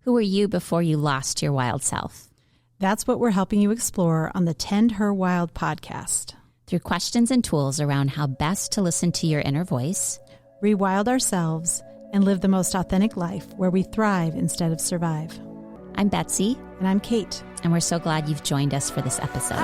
Who were you before you lost your wild self? That's what we're helping you explore on the Tend Her Wild podcast. Through questions and tools around how best to listen to your inner voice, rewild ourselves, and live the most authentic life where we thrive instead of survive. I'm Betsy. And I'm Kate. And we're so glad you've joined us for this episode.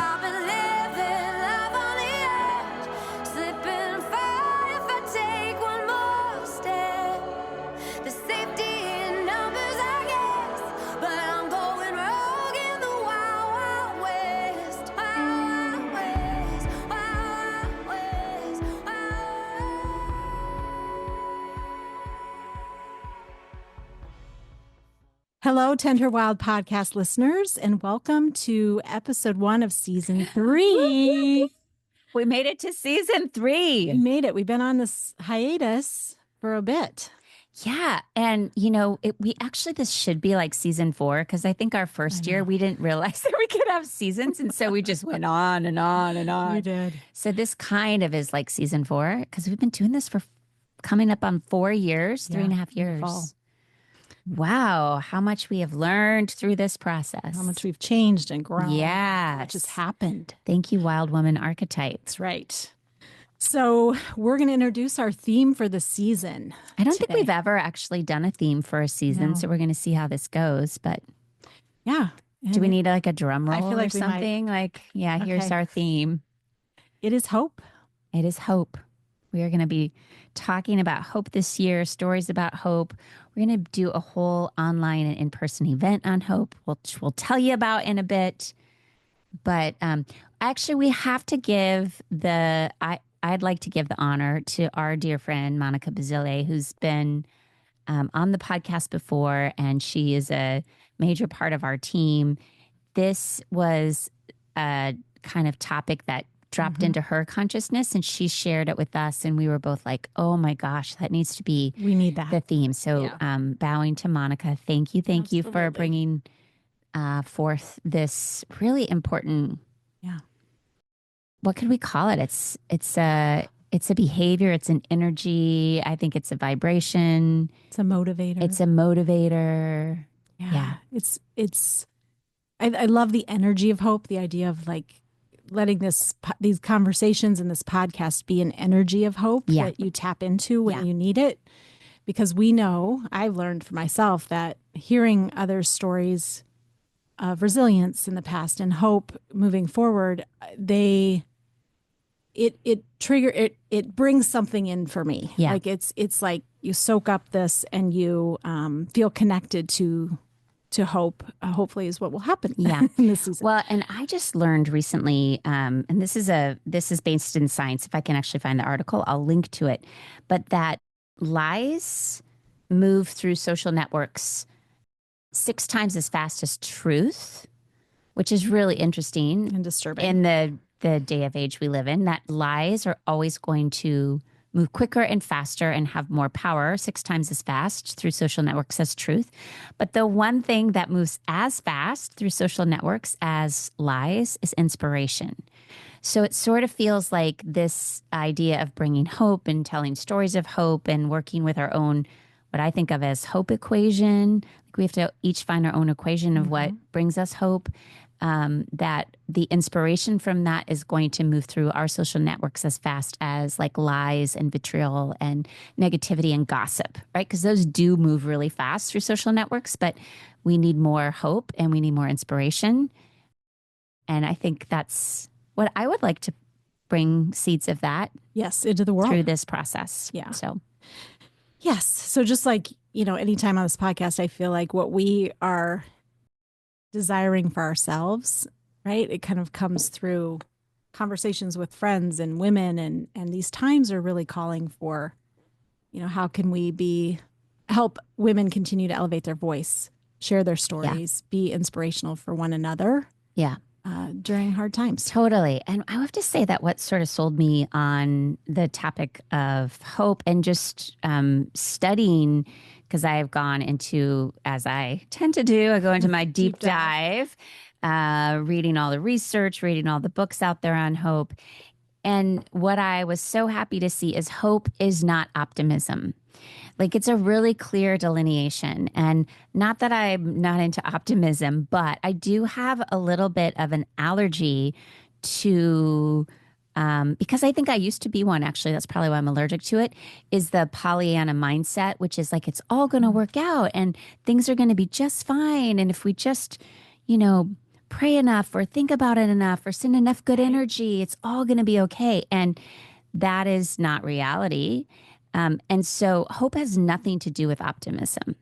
Hello, Tend Her Wild podcast listeners, and welcome to episode 1 of season 3. We made it to season 3. We made it. We've been on this hiatus for a bit. Yeah. And, this should be like season 4, because I think our first year we didn't realize that we could have seasons. And so we just went on and on and on. We did. So this kind of is like season 4, because we've been doing this for coming up on 4 years, 3.5 years. Fall. Wow, how much we have learned through this process. How much we've changed and grown. Yeah. What just happened. Thank you, Wild Woman Archetype. That's right. So we're going to introduce our theme for the season. I don't think we've ever actually done a theme for a season, so we're going to see how this goes. But yeah. Do we need like a drum roll like or something? Here's our theme. It is hope. It is hope. We are going to be talking about hope this year, stories about hope. We're going to do a whole online and in-person event on hope, which we'll tell you about in a bit. But actually, we have to give I'd like to give the honor to our dear friend, Monica Bazile, who's been on the podcast before, and she is a major part of our team. This was a kind of topic that dropped into her consciousness, and she shared it with us, and we were both like, oh my gosh, that needs to be the theme. So bowing to Monica, thank you for bringing forth this really important, what could we call it? It's a behavior, it's an energy, I think it's a vibration, it's a motivator. I love the energy of hope, the idea of like letting these conversations and this podcast be an energy of hope that you tap into when you need it. Because we know, I've learned for myself, that hearing other stories of resilience in the past and hope moving forward, it brings something in for me. Yeah. Like it's like you soak up this and you feel connected to hope, hopefully is what will happen in this season. Well, and I just learned recently, and this is based in science. If I can actually find the article, I'll link to it. But that lies move through social networks 6 times as fast as truth, which is really interesting and disturbing in the day of age we live in. That lies are always going to move quicker and faster and have more power, 6 times as fast through social networks as truth. But the one thing that moves as fast through social networks as lies is inspiration. So it sort of feels like this idea of bringing hope and telling stories of hope and working with our own, what I think of as hope equation. Like we have to each find our own equation of what brings us hope. That the inspiration from that is going to move through our social networks as fast as like lies and vitriol and negativity and gossip, right? Because those do move really fast through social networks, but we need more hope and we need more inspiration. And I think that's what I would like to bring seeds of that. Yes, into the world. Through this process. Yeah. So. Yes. So just like, anytime on this podcast, I feel like what we are desiring for ourselves, right? It kind of comes through conversations with friends and women, and these times are really calling for, how can we help women continue to elevate their voice, share their stories, be inspirational for one another. Yeah. During hard times. Totally. And I have to say that what sort of sold me on the topic of hope and just studying, because I have gone into, as I tend to do, I go into my deep dive, reading all the research, reading all the books out there on hope. And what I was so happy to see is hope is not optimism. Like it's a really clear delineation. And not that I'm not into optimism, but I do have a little bit of an allergy to, because I think I used to be one, actually. That's probably why I'm allergic to it, is the Pollyanna mindset, which is like it's all going to Mm. work out and things are going to be just fine. And if we just, you know, pray enough or think about it enough or send enough good Right. energy, it's all going to be okay. And that is not reality. And so hope has nothing to do with optimism.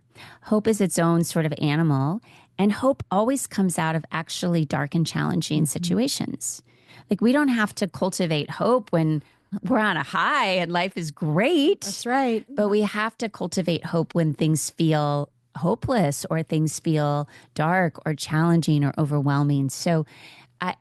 Hope is its own sort of animal. And hope always comes out of actually dark and challenging Mhm. situations. Like we don't have to cultivate hope when we're on a high and life is great, That's right. but we have to cultivate hope when things feel hopeless or things feel dark or challenging or overwhelming. So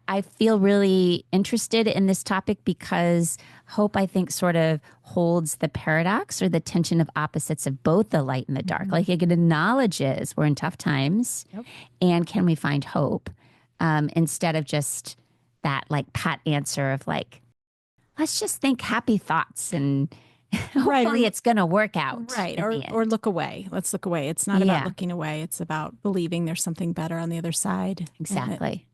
I feel really interested in this topic because hope, I think, sort of holds the paradox or the tension of opposites of both the light and the dark. Mhm. Like it acknowledges we're in tough times Yep. and can we find hope instead of just that like pat answer of like, let's just think happy thoughts and Right. hopefully it's going to work out Right. at the Or end. look away. Let's look away. It's not about Yeah, looking away. It's about believing there's something better on the other side. And that, exactly.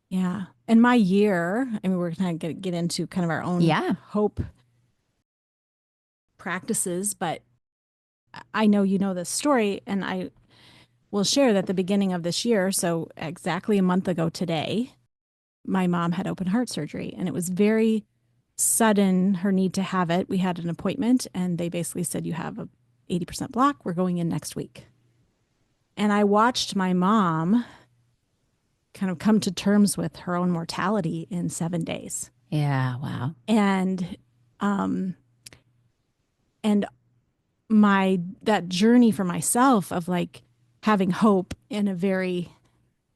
yeah. And my year, I mean, we're going to get into kind of our own Yeah. hope practices, but I know you know this story, and I will share that at the beginning of this year, so exactly a month ago today, my mom had open heart surgery, and it was very sudden, her need to have it. We had an appointment, and they basically said, you have a 80% block. We're going in next week. And I watched my mom kind of come to terms with her own mortality in 7 days. Yeah. Wow. And, um, and my, that journey for myself of like having hope in a very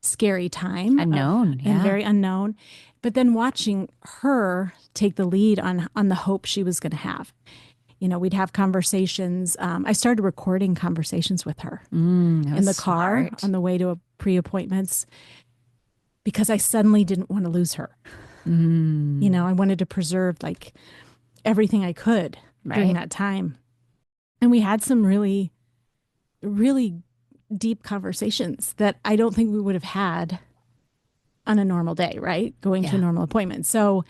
scary time Unknown. and Yeah. very unknown, but then watching her take the lead on the hope she was going to have. You know, we'd have conversations. I started recording conversations with her That in was the car smart. on the way to a pre-appointments because I suddenly didn't want to lose her. You Mm, know, I wanted to preserve like everything I could during right. that time. And we had some really, really deep conversations that I don't think we would have had on a normal day, right? Going to a Yeah. normal appointment. So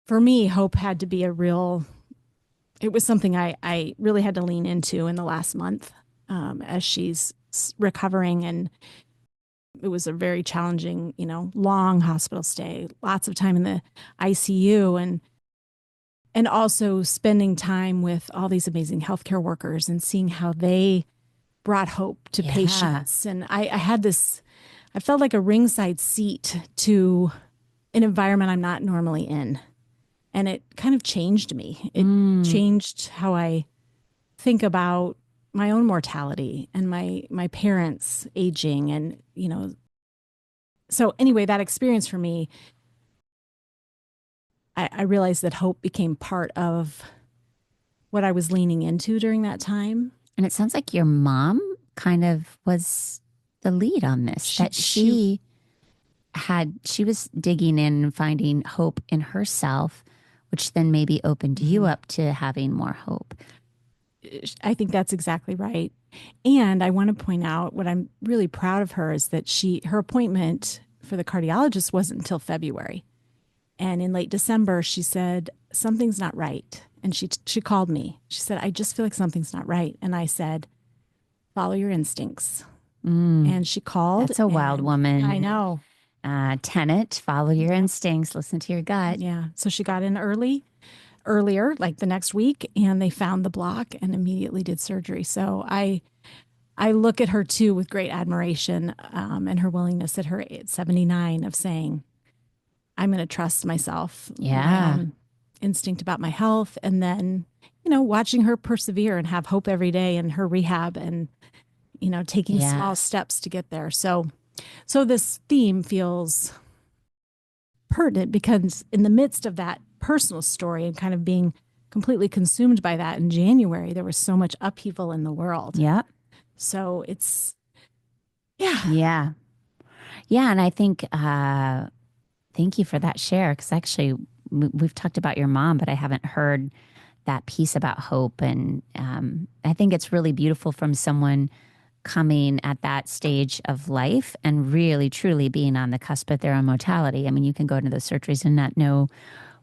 for me, hope had to be a real, it was something I really had to lean into in the last month as she's recovering. And it was a very challenging, you know, long hospital stay, lots of time in the ICU, and also spending time with all these amazing healthcare workers and seeing how they brought hope to Yeah. patients. And I had this, I felt like a ringside seat to an environment I'm not normally in. And it kind of changed me. It Mm, changed how I think about my own mortality and my parents aging. And, you know, so anyway, that experience for me, I realized that hope became part of what I was leaning into during that time. and it sounds like your mom kind of was the lead on this, that She she was digging in and finding hope in herself, which then maybe opened you mhm. up to having more hope. I think that's exactly right. And I want to point out what I'm really proud of her is that her appointment for the cardiologist wasn't until February. And in late December, she said, something's not right. And she called me. She said, I just feel like something's not right. And I said, follow your instincts. Mm, And she called, that's a wild and I woman know. tenet. Follow your Yep. instincts, listen to your gut. Yeah. So she got in earlier, like the next week, and they found the block and immediately did surgery. So I look at her too with great admiration and her willingness at her 79 of saying, I'm going to trust myself, my Yeah. own instinct about my health. And then, you know, watching her persevere and have hope every day in her rehab and, you know, taking Yeah. small steps to get there. So this theme feels pertinent because in the midst of that personal story and kind of being completely consumed by that in January, there was so much upheaval in the world. Yep. So it's, yeah. Yeah. Yeah. And I think, thank you for that share. Because actually, we've talked about your mom, but I haven't heard that piece about hope. And I think it's really beautiful from someone coming at that stage of life and really, truly being on the cusp of their own mortality. I mean, you can go into those surgeries and not know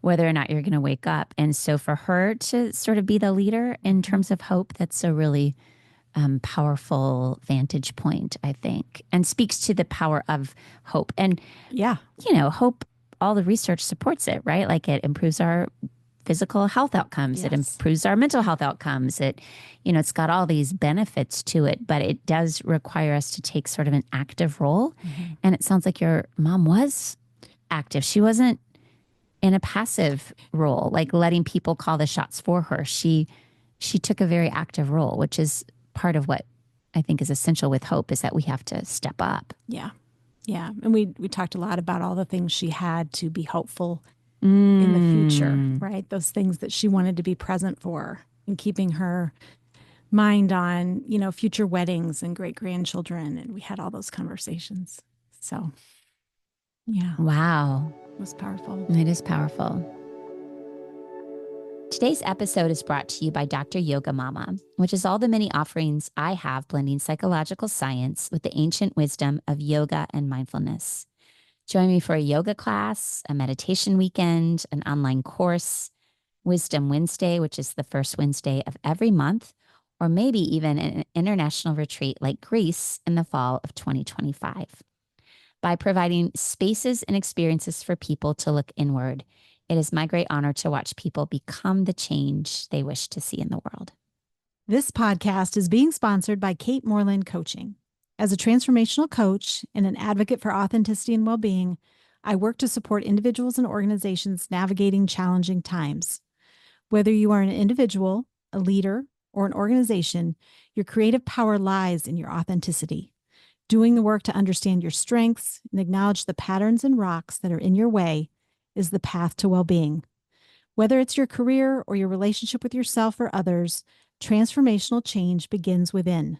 whether or not you're going to wake up. And so for her to sort of be the leader in terms of hope, that's a really powerful vantage point, I think, and speaks to the power of hope. And, Yeah. Hope, all the research supports it, right? Like it improves our physical health outcomes. It Yes. improves our mental health outcomes. It's got all these benefits to it, but it does require us to take sort of an active role. And it sounds like your mom was active. She wasn't in a passive role, like letting people call the shots for her. She took a very active role, which is part of what I think is essential with hope, is that we have to step up. Yeah. Yeah. And we talked a lot about all the things she had to be hopeful in the future, right? Those things that she wanted to be present for, and keeping her mind on, future weddings and great grandchildren. And we had all those conversations. So, yeah, Wow. it was powerful. It is powerful. Today's episode is brought to you by Dr. Yoga Mama, which is all the many offerings I have blending psychological science with the ancient wisdom of yoga and mindfulness. Join me for a yoga class, a meditation weekend, an online course, Wisdom Wednesday, which is the first Wednesday of every month, or maybe even an international retreat like Greece in the fall of 2025. By providing spaces and experiences for people to look inward, it is my great honor to watch people become the change they wish to see in the world. This podcast is being sponsored by Kate Moreland Coaching. As a transformational coach and an advocate for authenticity and well-being, I work to support individuals and organizations navigating challenging times. Whether you are an individual, a leader, or an organization, your creative power lies in your authenticity. Doing the work to understand your strengths and acknowledge the patterns and rocks that are in your way is the path to well-being. Whether it's your career or your relationship with yourself or others, transformational change begins within.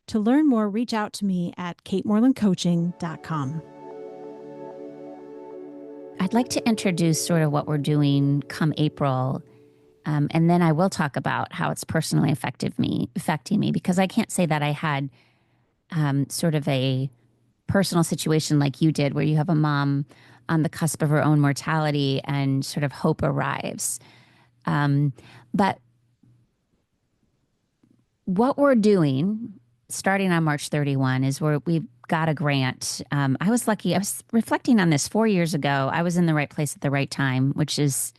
To learn more, reach out to me at katemorelandcoaching.com. I'd like to introduce sort of what we're doing come April, and then I will talk about how it's personally affecting me, because I can't say that I had sort of a personal situation like you did, where you have a mom on the cusp of her own mortality and sort of hope arrives. But what we're doing starting on March 31 is we've got a grant. I was lucky. I was reflecting on this 4 years ago. I was in the right place at the right time, which is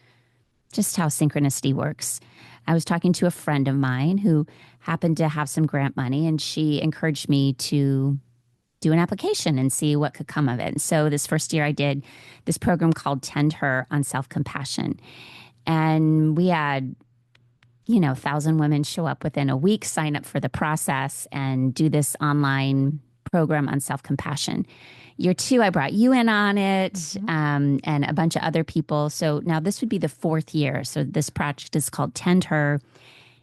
just how synchronicity works. I was talking to a friend of mine who happened to have some grant money, and she encouraged me to do an application and see what could come of it. And so this first year I did this program called Tend Her on self-compassion. And we had 1,000 women show up within a week, sign up for the process, and do this online program on self-compassion. Year 2, I brought you in on it, and a bunch of other people. So now this would be the 4th year. So this project is called Tend Her.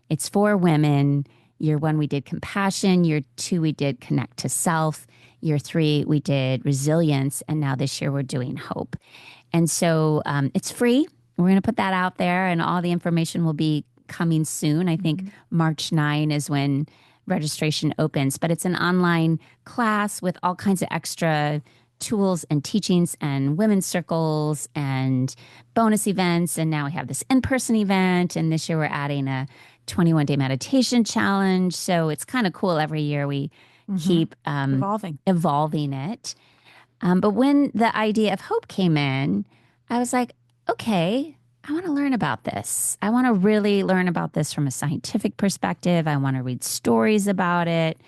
It's for women. Year 1, we did compassion. Year 2, we did connect to self. Year 3, we did resilience. And now this year, we're doing hope. And so it's free. We're going to put that out there, and all the information will be coming soon. I think March 9 is when registration opens, but it's an online class with all kinds of extra tools and teachings and women's circles and bonus events. And now we have this in-person event. And this year we're adding a 21-day meditation challenge. So it's kind of cool. Every year we keep evolving it. But when the idea of hope came in, I was like, okay, I want to learn about this. I want to really learn about this from a scientific perspective. I want to read stories about it.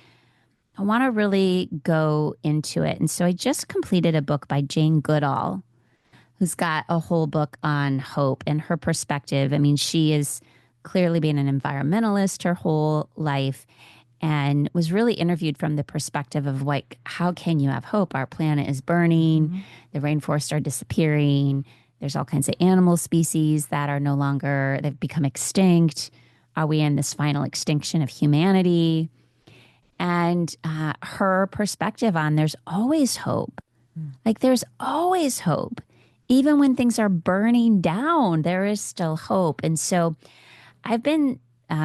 I want to really go into it. And so I just completed a book by Jane Goodall, who's got a whole book on hope and her perspective. I mean, she is clearly been an environmentalist her whole life, and was really interviewed from the perspective of, like, how can you have hope? Our planet is burning. The rainforests are disappearing. There's all kinds of animal species that are no longer, they've become extinct. Are we in this final extinction of humanity? And her perspective on there's always hope. Like, there's always hope. Even when things are burning down, there is still hope. And so I've been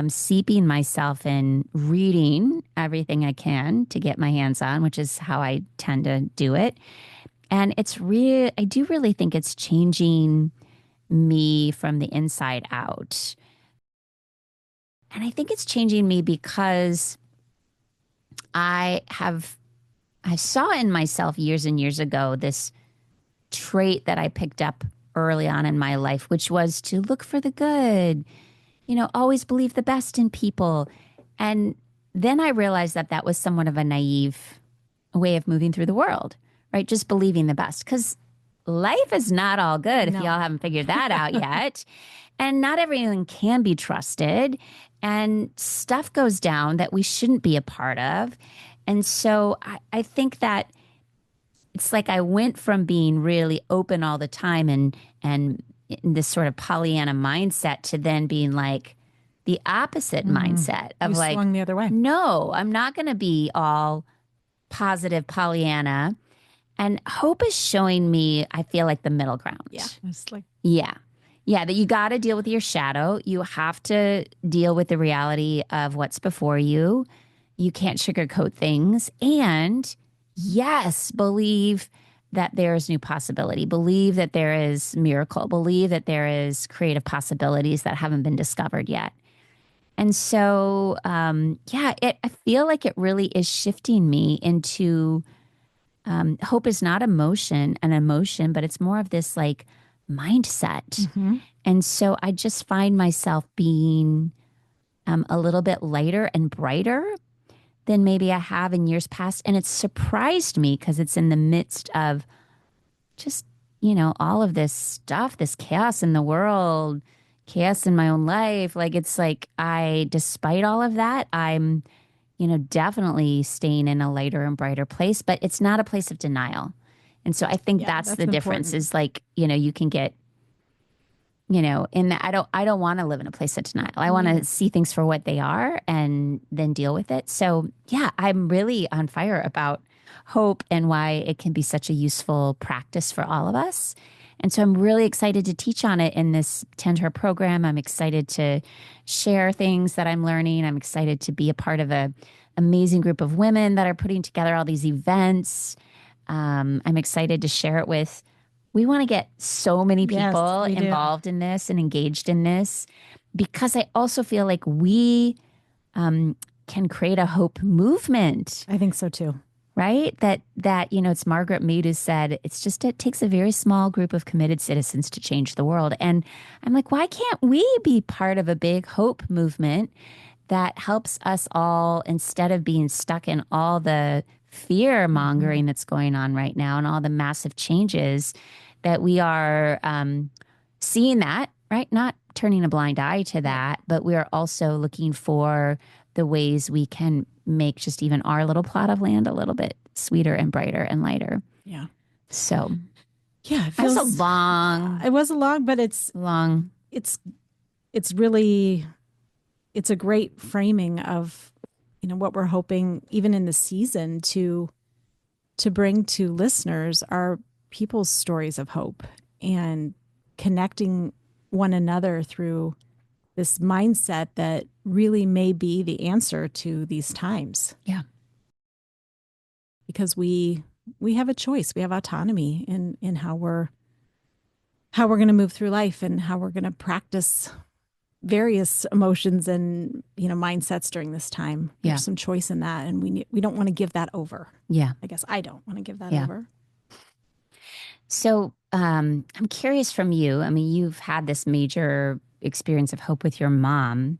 seeping myself in reading everything I can to get my hands on, which is how I tend to do it. And I do really think it's changing me from the inside out. And I think it's changing me because I have, I saw in myself years and years ago this trait that I picked up early on in my life, which was to look for the good, always believe the best in people. And then I realized that that was somewhat of a naive way of moving through the world, right? Just believing the best. Because life is not all good if No. y'all haven't figured that out yet. And not everyone can be trusted. And stuff goes down that we shouldn't be a part of. And so I think that it's like I went from being really open all the time and in this sort of Pollyanna mindset to then being like the opposite mindset You of like, swung the other way. no, I'm not going to be all positive Pollyanna. And hope is showing me, I feel like the middle Yeah. ground. It's like, Yeah. Yeah, that you got to deal with your shadow. You have to deal with the reality of what's before you. You can't sugarcoat things. And yes, believe that there is new possibility. Believe that there is miracle. Believe that there is creative possibilities that haven't been discovered yet. And so, I feel like it really is shifting me into hope is not an emotion, but it's more of this like mindset. mhm. And so I just find myself being a little bit lighter and brighter than maybe I have in years past. And it's surprised me because it's in the midst of just, all of this stuff, this chaos in the world, chaos in my own life. Like, it's like despite all of that, I'm, definitely staying in a lighter and brighter place, but it's not a place of denial. And so I think Yeah, that's that's the difference important. is like, you can get in that I don't want to live in a place of denial. I Me want to neither. see things for what they are and then deal with it. So yeah, I'm really on fire about hope and why it can be such a useful practice for all of us. And so I'm really excited to teach on it in this 10-hour program. I'm excited to share things that I'm learning. I'm excited to be a part of a amazing group of women that are putting together all these events. I'm excited to share it with. We want to get so many Yes, people we do. involved in this and engaged in this because I also feel like we um, can create a hope movement, I think so too. right? That it's Margaret Mead who said it takes a very small group of committed citizens to change the world. And I'm like, why can't we be part of a big hope movement that helps us all instead of being stuck in all the fear Mhm. mongering that's going on right now and all the massive changes that we are seeing that, right? Not turning a blind eye to Right. that, but we are also looking for the ways we can make just even our little plot of land a little bit sweeter and brighter and lighter. Yeah. So Yeah, it that was a feels long, it was a long, but long, it's it's really it's a great framing of what we're hoping even in the season to bring to listeners are people's stories of hope and connecting one another through this mindset that really may be the answer to these times yeah, because we have a choice, we have autonomy in how we're going to move through life and how we're going to practice various emotions and mindsets during this time. yeah, There's some choice in that, and we don't want to give that over. yeah, I guess I don't want to give that yeah. over. So I'm curious from you. I mean, you've had this major experience of hope with your mom.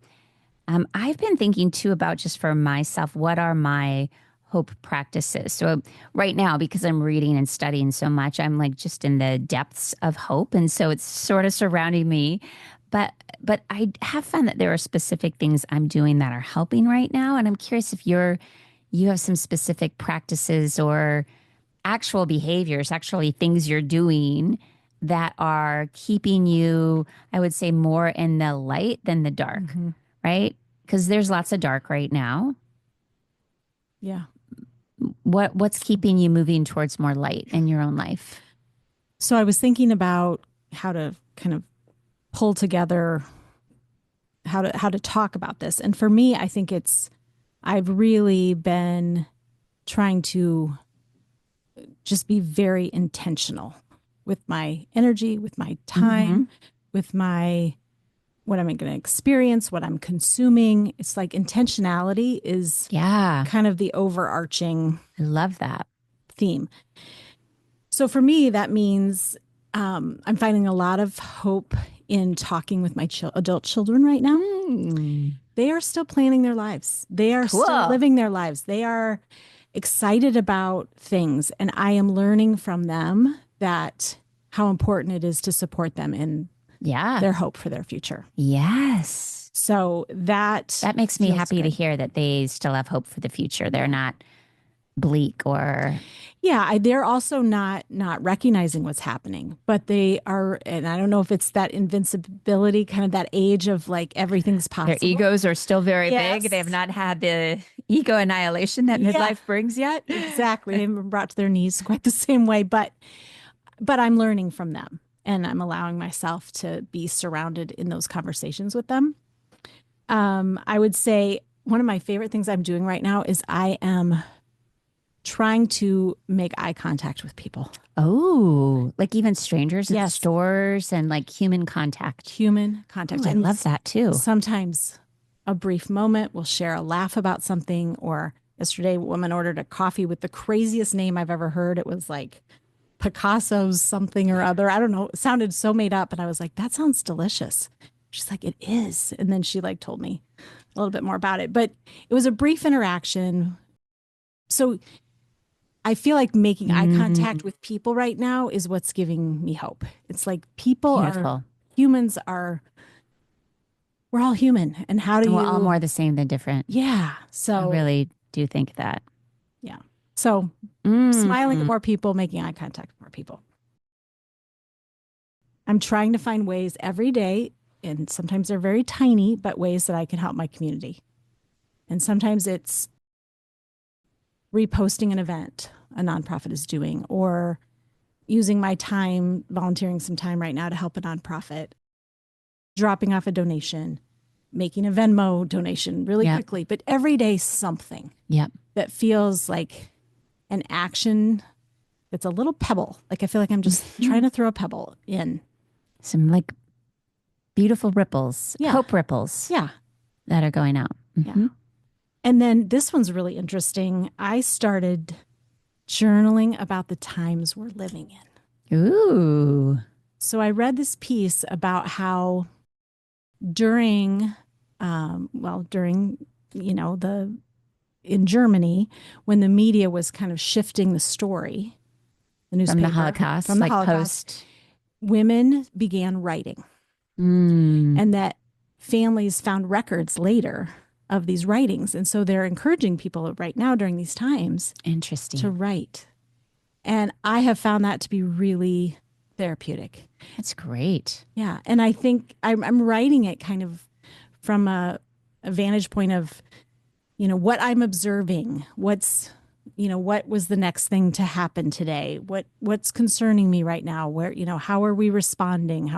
I've been thinking too about just for myself, what are my hope practices? So right now, because I'm reading and studying so much, I'm like just in the depths of hope, and so it's sort of surrounding me. But I have found that there are specific things I'm doing that are helping right now, and I'm curious if you have some specific practices or actual behaviors, actually things you're doing that are keeping you, I would say, more in the light than the dark, Hmm. right? Because there's lots of dark right now. Yeah. What's keeping you moving towards more light in your own life? So I was thinking about how to kind of pull together how to talk about this. And for me, I think I've really been trying to just be very intentional with my energy, with my time, with my what am I going to experience, what I'm consuming. It's like intentionality is Yeah. kind of the overarching I love that. theme. So for me, that means I'm finding a lot of hope in talking with my adult children right now. They are still planning their lives. They are still living their lives. They are excited about things. And I am learning from them that how important it is to support them in their hope for their future. Yes. So that makes me happy to hear that they still have hope for the future. They're not bleak or they're also not recognizing what's happening, but they are. And I don't know if it's that invincibility, kind of that age of like everything's possible. Their egos are still very big. They have not had the ego annihilation that midlife brings yet. Exactly. They haven't been brought to their knees quite the same way, but I'm learning from them, and I'm allowing myself to be surrounded in those conversations with them. I would say one of my favorite things I'm doing right now is I am trying to make eye contact with people. Oh, like even strangers at stores and like human contact. Human contact. Ooh, I love that too. Sometimes a brief moment, we'll share a laugh about something. Or yesterday, a woman ordered a coffee with the craziest name I've ever heard. It was like Picasso's something or other. I don't know. It sounded so made up. And I was like, that sounds delicious. She's like, it is. And then she like told me a little bit more about it. But it was a brief interaction. So I feel like making eye contact with people right now is what's giving me hope. It's like humans are, we're all human. And how do we're all more the same than different. Yeah. So I really do think that. Yeah. So smiling at more people, making eye contact with more people. I'm trying to find ways every day, and sometimes they're very tiny, but ways that I can help my community. And sometimes it's reposting an event a nonprofit is doing, or using my time, volunteering some time right now to help a nonprofit, dropping off a donation, making a Venmo donation really quickly, but every day something that feels like an action that's a little pebble. Like I feel like I'm just trying to throw a pebble in. Some like beautiful ripples, hope ripples that are going out. Yeah. And then this one's really interesting. I started journaling about the times we're living in. Ooh. So I read this piece about how during, in Germany, when the media was kind of shifting the story, the newspaper, from the Holocaust, women began writing. And that families found records later of these writings. And so they're encouraging people right now during these times to write. And I have found that to be really therapeutic. That's great. Yeah. And I think I'm writing it kind of from a vantage point of, what I'm observing, what was the next thing to happen today? What's concerning me right now? Where, how are we responding?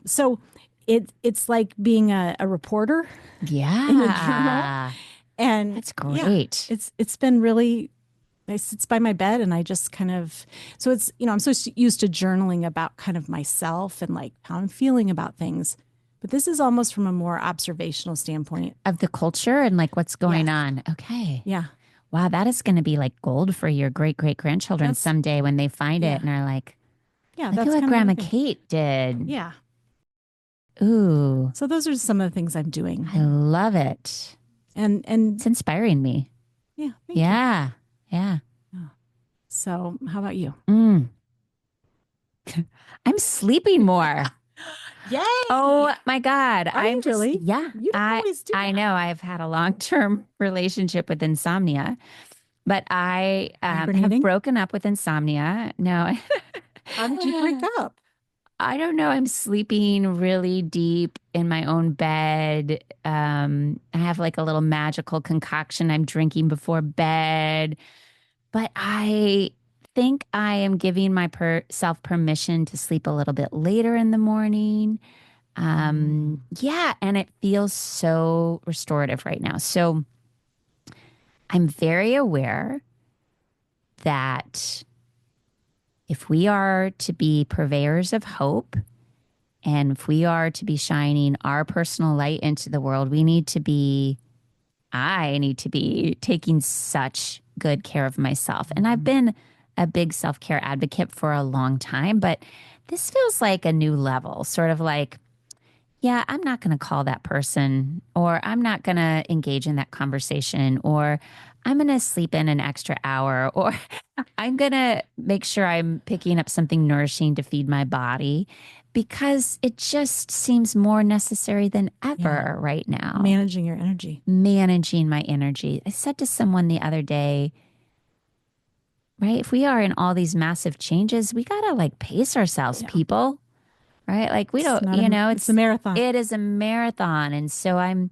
So it's like being a reporter. Yeah. In a journal. And that's great. Yeah, it's been really, I sit by my bed and I just kind of, so it's, I'm so used to journaling about kind of myself and like how I'm feeling about things. But this is almost from a more observational standpoint of the culture and like what's going on. Okay. Yeah. Wow. That is going to be like gold for your great grandchildren someday when they find it and are like, look at what Grandma Kate did. Yeah. Ooh. So those are some of the things I'm doing. I love it. And it's inspiring me. Yeah. Yeah. Yeah. So how about you? I'm sleeping more. Yay! Oh my God. I'm really? Yeah. You don't always do that. I know. I've had a long-term relationship with insomnia, but I have broken up with insomnia. No. How did you break up? I don't know. I'm sleeping really deep in my own bed. I have like a little magical concoction I'm drinking before bed, but I think I am giving my self permission to sleep a little bit later in the morning. Yeah, and it feels so restorative right now. So I'm very aware that if we are to be purveyors of hope and if we are to be shining our personal light into the world, I need to be taking such good care of myself. And I've been a big self care advocate for a long time, but this feels like a new level, sort of like, yeah, I'm not going to call that person, or I'm not going to engage in that conversation, or I'm going to sleep in an extra hour, or I'm going to make sure I'm picking up something nourishing to feed my body because it just seems more necessary than Yeah. ever right now. Managing your energy. Managing my energy. I said to someone the other day, right? If we are in all these massive changes, we got to like pace ourselves, Yeah. people, right? Like we It's don't, not a, it's a marathon. it is a marathon. And so I'm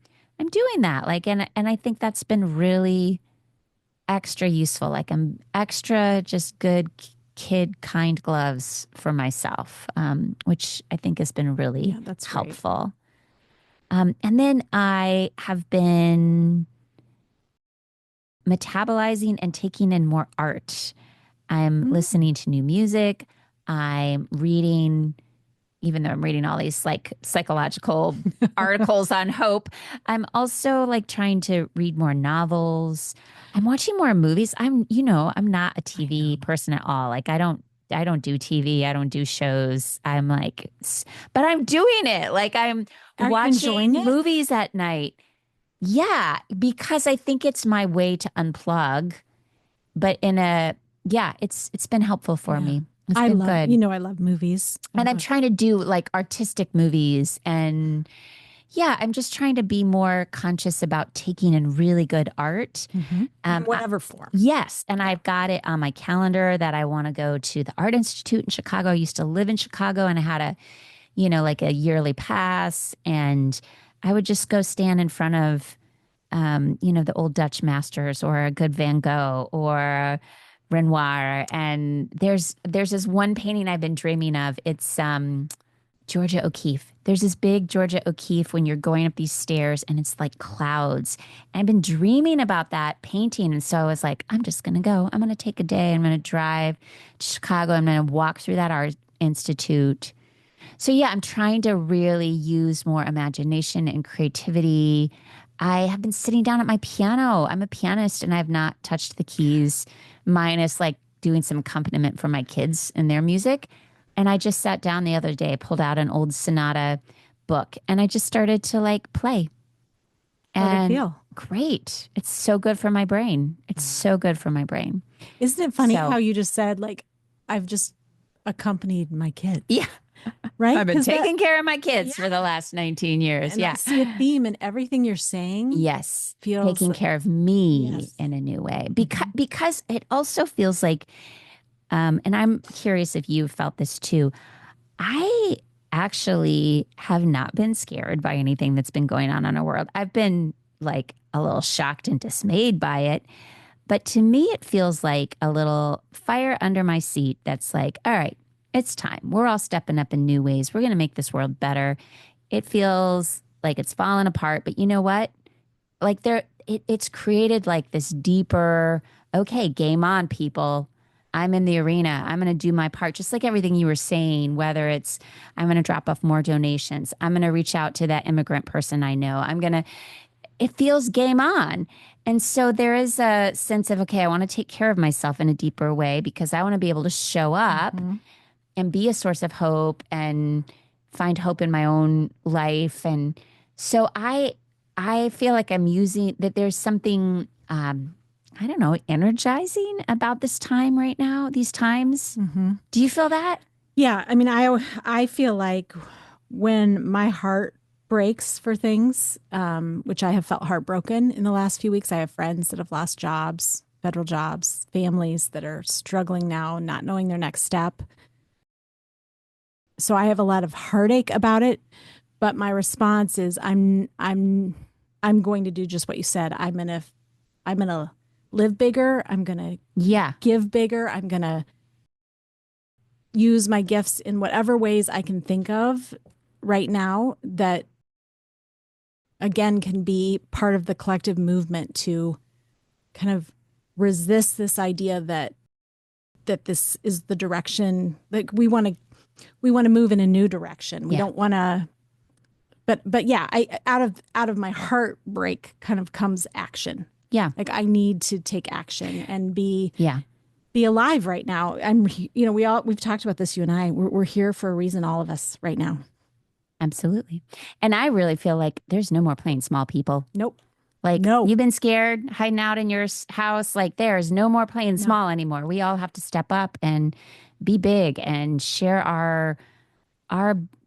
doing that. Like, and I think that's been really extra useful. Like I'm extra just good kid kind gloves for myself, which I think has been really Yeah, that's great. helpful. And then I have been metabolizing and taking in more art. I'm Mm. listening to new music. I'm reading, even though I'm reading all these like psychological articles on hope, I'm also like trying to read more novels. I'm watching more movies. I'm not a I TV know. person at all. Like I don't do TV. I don't do shows. I'm like, but I'm doing it. Like I'm Are you watching enjoying it? movies at night. Yeah, because I think it's my way to unplug, but yeah, it's been helpful for Yeah. me. It's been good. I love movies. I And I'm love, trying to do like artistic movies and yeah, I'm just trying to be more conscious about taking in really good art. in Um, I, whatever form. yes, and Yeah. I've got it on my calendar that I want to go to the Art Institute in Chicago. I used to live in Chicago and I had like a yearly pass and I would just go stand in front of the old Dutch masters or a good Van Gogh or Renoir. And there's this one painting I've been dreaming of. It's Georgia O'Keeffe. There's this big Georgia O'Keeffe when you're going up these stairs and it's like clouds. And I've been dreaming about that painting. And so I was like, I'm just gonna go. I'm gonna take a day. I'm gonna drive to Chicago. I'm gonna walk through that art institute. So yeah, I'm trying to really use more imagination and creativity. I have been sitting down at my piano. I'm a pianist and I've not touched the keys, minus like doing some accompaniment for my kids and their music. And I just sat down the other day, pulled out an old sonata book, and I just started to like play. How'd it And feel? great. It's so good for my brain. It's so good for my brain. Isn't it funny how So, you just said, like, I've just accompanied my kids, yeah, right? I've been Because taking care of my yeah. kids for the last 19 years. And I Yeah. see a theme in everything you're saying. Yes, Feels taking like, care of me yes. in a new way Mhm. because it also feels like and I'm curious if you felt this too. I actually have not been scared by anything that's been going on in our world. I've been like a little shocked and dismayed by it, but to me it feels like a little fire under my seat that's like, all right, it's time. We're all stepping up in new ways. We're going to make this world better. It feels like it's fallen apart, but you know what? Like it's created like this deeper, okay, game on, people. I'm in the arena. I'm going to do my part, just like everything you were saying, whether it's I'm going to drop off more donations. I'm going to reach out to that immigrant person I know. It feels game on. And so there is a sense of, okay, I want to take care of myself in a deeper way because I want to be able to show up Mhm. and be a source of hope and find hope in my own life. And so I feel like I'm using that there's something I don't know, energizing about this time right now, these times. Mhm. Do you feel that? Yeah. I mean, I feel like when my heart breaks for things, which I have felt heartbroken in the last few weeks, I have friends that have lost jobs, federal jobs, families that are struggling now, not knowing their next step. So I have a lot of heartache about it, but my response is I'm going to do just what you said. I'm going to live bigger. I'm going to Yeah. give bigger. I'm going to use my gifts in whatever ways I can think of right now that, again, can be part of the collective movement to kind of resist this idea that this is the direction, like we want to move in a new direction. We don't want to, but yeah, out of my heartbreak kind of comes action. Yeah. Like I need to take action and be alive right now. We've talked about this, you and I, we're here for a reason, all of us right now. Absolutely. And I really feel like there's no more playing small, people. Nope. Like, no. You've been scared hiding out in your house. Like, there's no more playing small anymore. We all have to step up and be big and share our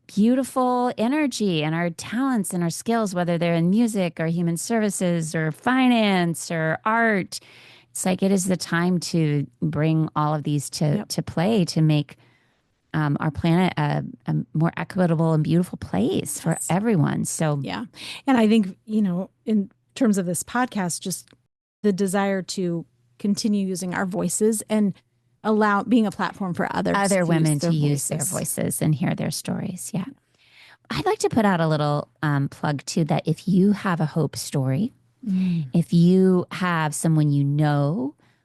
beautiful energy and our talents and our skills, whether they're in music or human services or finance or art. It's like it is the time to bring all of these to play to make our planet a more equitable and beautiful place for everyone. So, yeah. And I think, in terms of this podcast, just the desire to continue using our voices and being a platform for other women to use their voices and hear their stories. Yeah. I'd like to put out a little plug too, that if you have a hope story, if you have someone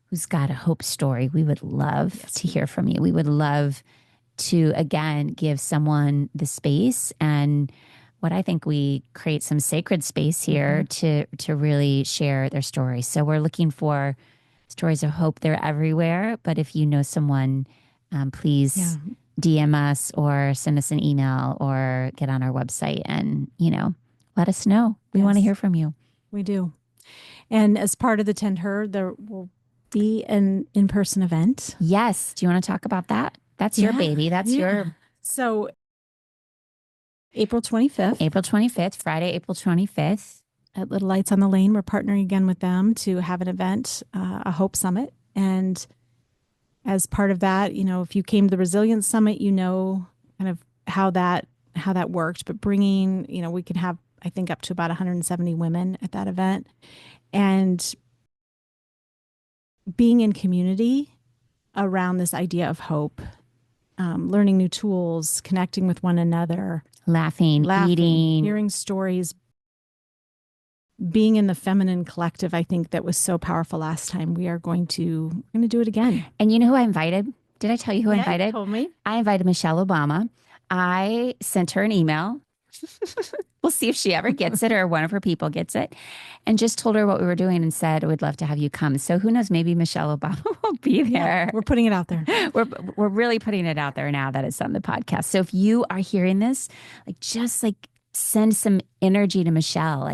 who's got a hope story, we would love to hear from you. We would love to, again, give someone the space, and what I think we create some sacred space here to really share their story. So we're looking for stories of hope. They're everywhere. But if you know someone, please DM us or send us an email or get on our website and, let us know. We want to hear from you. We do. And as part of the Tend Her, there will be an in-person event. Yes. Do you want to talk about that? That's your baby. That's your... So April 25th. April 25th, Friday, April 25th. At Little Lights on the Lane, we're partnering again with them to have an event, a Hope Summit. And as part of that, if you came to the Resilience Summit, kind of how that worked. But bringing, we can have, I think, up to about 170 women at that event. And being in community around this idea of hope, learning new tools, connecting with one another, laughing, eating, hearing stories, being in the feminine collective. I think that was so powerful last time. We're going to do it again. And you know who I invited? Did I tell you who I invited? You told me. I invited Michelle Obama. I sent her an email. We'll see if she ever gets it or one of her people gets it. And just told her what we were doing and said, we'd love to have you come. So who knows, maybe Michelle Obama will be there. Yeah, we're putting it out there. We're really putting it out there now that it's on the podcast. So if you are hearing this, just send some energy to Michelle.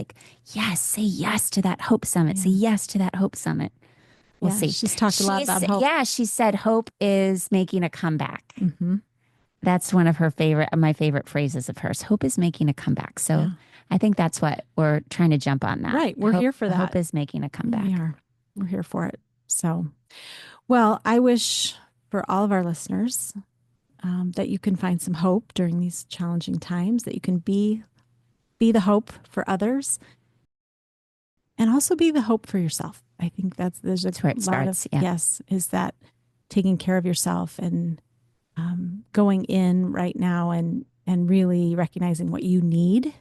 Yes, say yes to that Hope Summit. Say yes to that Hope Summit. We'll see. She's talked a lot about hope. Yeah, she said hope is making a comeback. Mm-hmm. That's one of my favorite phrases of hers. Hope is making a comeback. So I think that's what we're trying to jump on that. Right. We're here for that. Hope is making a comeback. We are. We're here for it. So, well, I wish for all of our listeners that you can find some hope during these challenging times, that you can be the hope for others and also be the hope for yourself. I think that's where it starts. Yes, is that taking care of yourself and going in right now and really recognizing what you need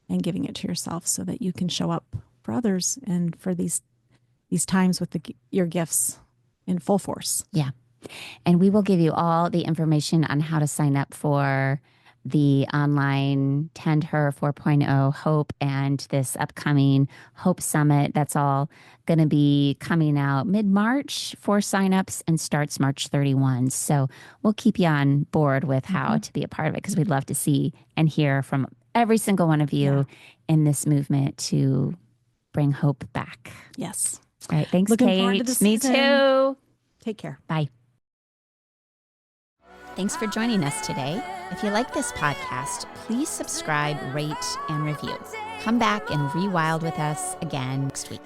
and giving it to yourself so that you can show up for others and for these times with your gifts in full force. Yeah. And we will give you all the information on how to sign up for the online Tend Her 4.0 Hope and this upcoming Hope Summit. That's all going to be coming out mid-March for signups and starts March 31. So we'll keep you on board with how to be a part of it, because we'd love to see and hear from every single one of you in this movement to bring hope back. Yes. All right. Thanks, Looking Kate. forward to this Me season. too. Take care. Bye. Thanks for joining us today. If you like this podcast, please subscribe, rate, and review. Come back and rewild with us again next week.